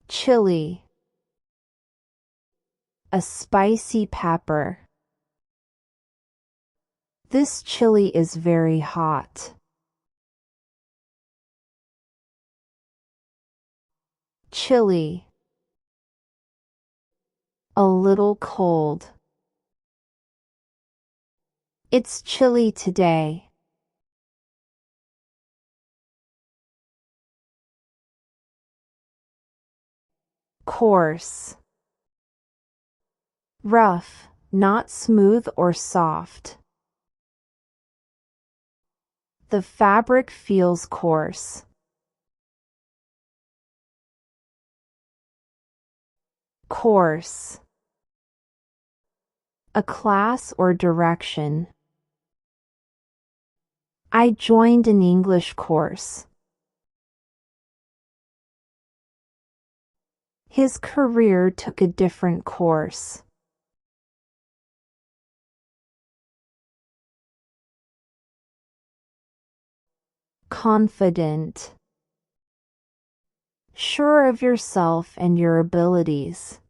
chilli, a spicy pepper. This chili is very hot. Chilly, a little cold. It's chilly today. Coarse, rough, not smooth or soft. The fabric feels coarse. Course, a class or direction. I joined an English course. His career took a different course. Confident, sure of yourself and your abilities.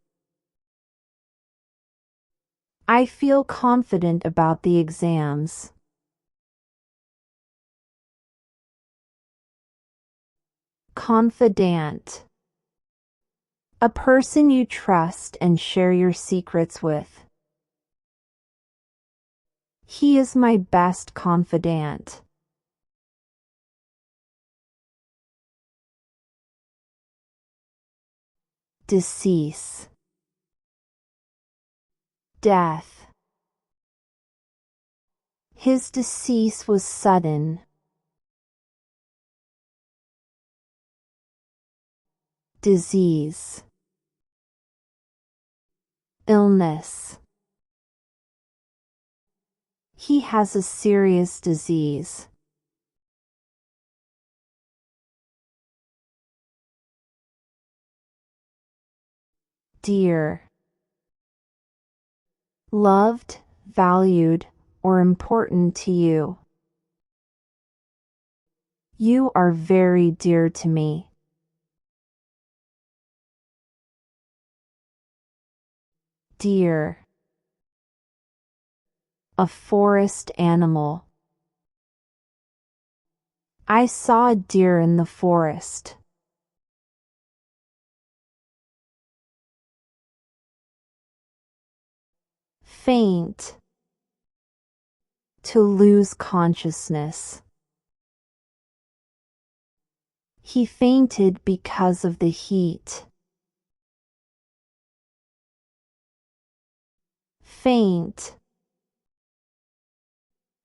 I feel confident about the exams. Confidant, a person you trust and share your secrets with. He is my best confidant. Decease, death. His decease was sudden. Disease, illness. He has a serious disease. Dear, loved, valued, or important to you. You are very dear to me. Deer, a forest animal. I saw a deer in the forest. Faint, to lose consciousness. He fainted because of the heat. Faint,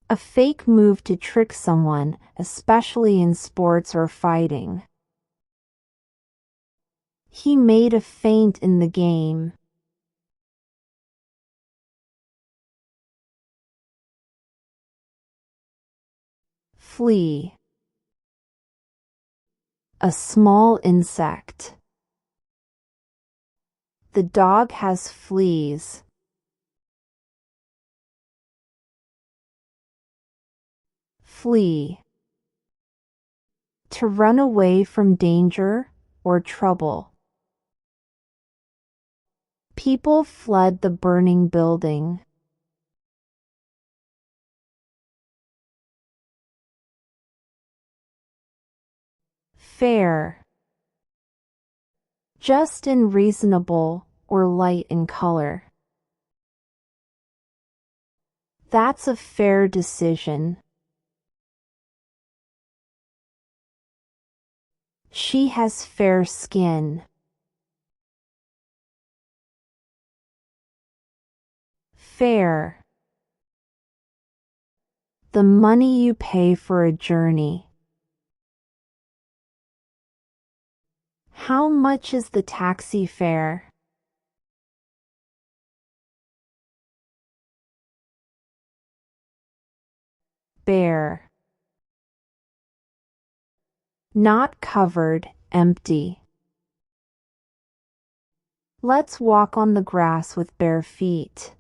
a fake move to trick someone, especially in sports or fighting. He made a feint in the game. Flea, a small insect. The dog has fleas. Flee, to run away from danger or trouble. People fled the burning building. Fair, just and reasonable or light in color. That's a fair decision. She has fair skin. Fare, the money you pay for a journey. How much is the taxi fare? Bare, not covered, empty. Let's walk on the grass with bare feet.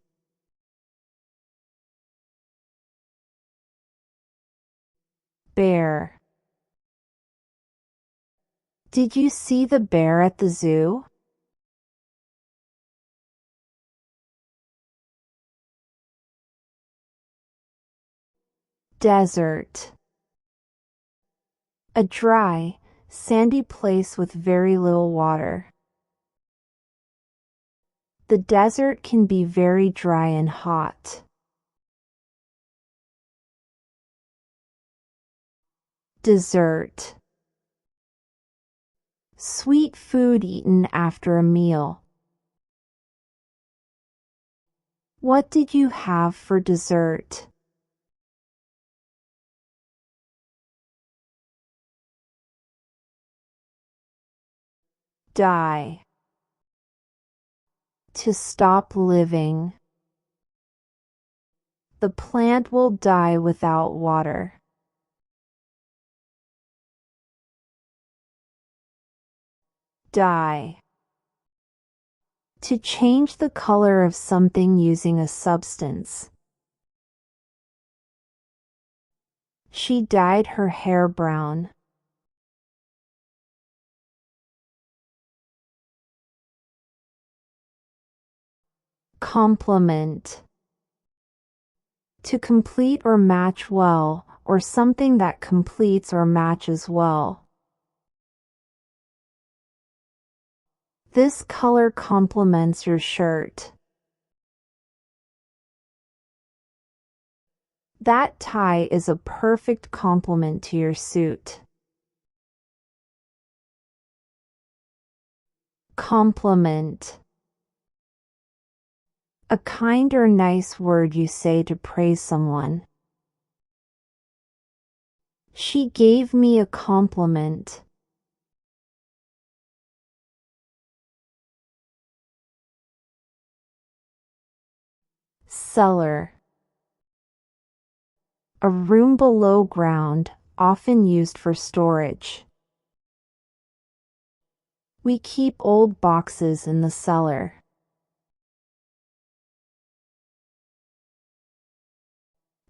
Bear, Did you see the bear at the zoo? Desert. A dry, sandy place with very little water. The desert can be very dry and hot. Dessert. Sweet food eaten after a meal. What did you have for dessert? Die. To stop living. The plant will die without water. Dye. To change the color of something using a substance. She dyed her hair brown. Complement. To complete or match well, or something that completes or matches well. This color complements your shirt. That tie is a perfect complement to your suit. Compliment. A kind or nice word you say to praise someone. She gave me a compliment. Cellar. A room below ground, often used for storage. We keep old boxes in the cellar.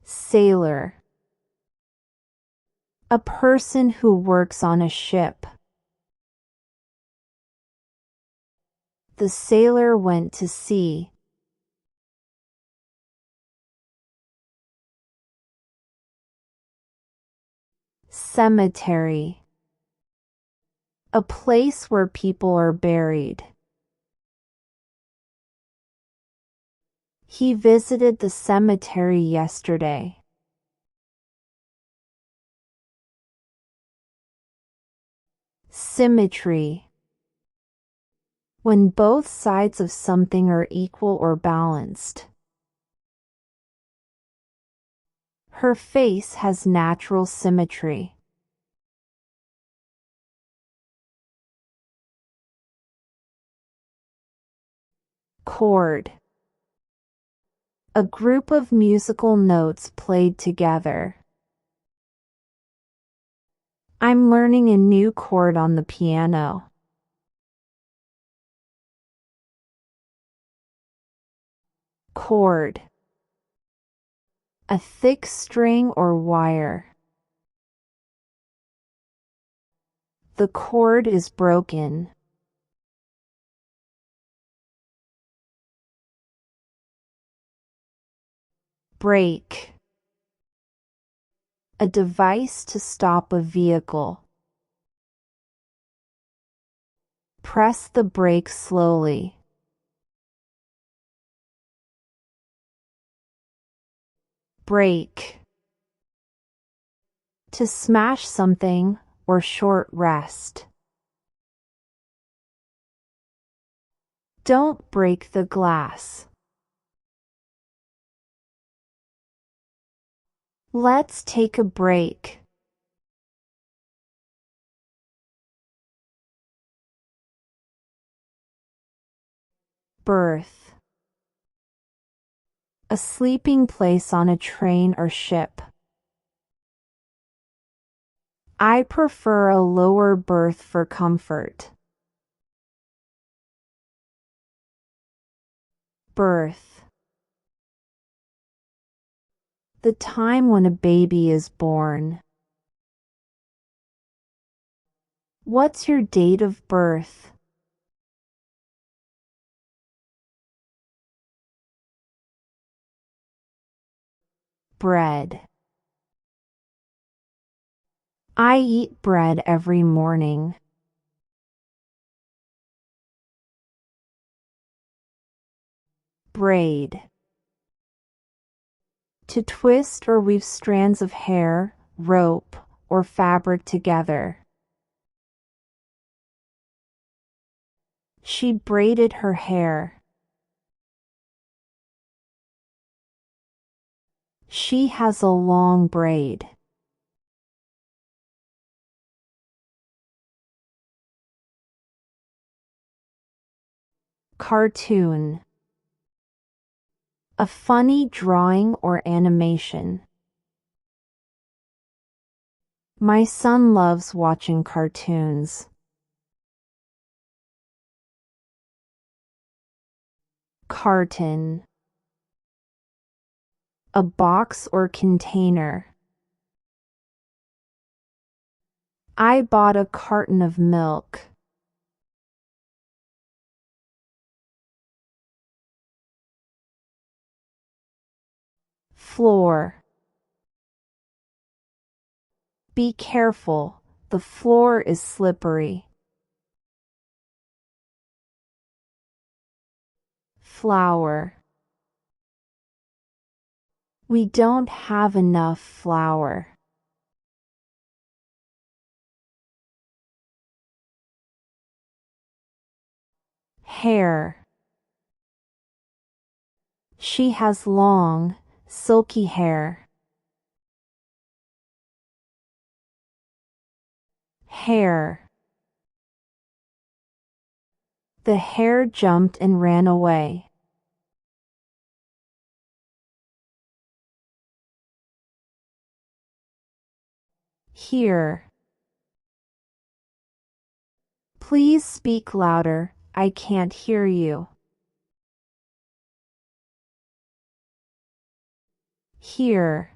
Sailor. A person who works on a ship. The sailor went to sea. Cemetery. A place where people are buried. He visited the cemetery yesterday. Symmetry. When both sides of something are equal or balanced. Her face has natural symmetry. Chord. A group of musical notes played together. I'm learning a new chord on the piano. Cord. A thick string or wire. The cord is broken. Brake. A device to stop a vehicle. Press the brake slowly. Break. To smash something or short rest. Don't break the glass. Let's take a break. Berth. A sleeping place on a train or ship. I prefer a lower berth for comfort. Birth. The time when a baby is born. What's your date of birth? Bread. I eat bread every morning. Braid. To twist or weave strands of hair, rope, or fabric together. She braided her hair. She has a long braid. Cartoon. A funny drawing or animation. My son loves watching cartoons. Carton. A box or container. I bought a carton of milk. Floor. Be careful, the floor is slippery. Flour. We don't have enough flour. Hair. She has long, silky hair. Hare. The hare jumped and ran away. Here. Please speak louder, I can't hear you. Here.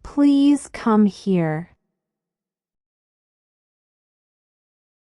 Please come here.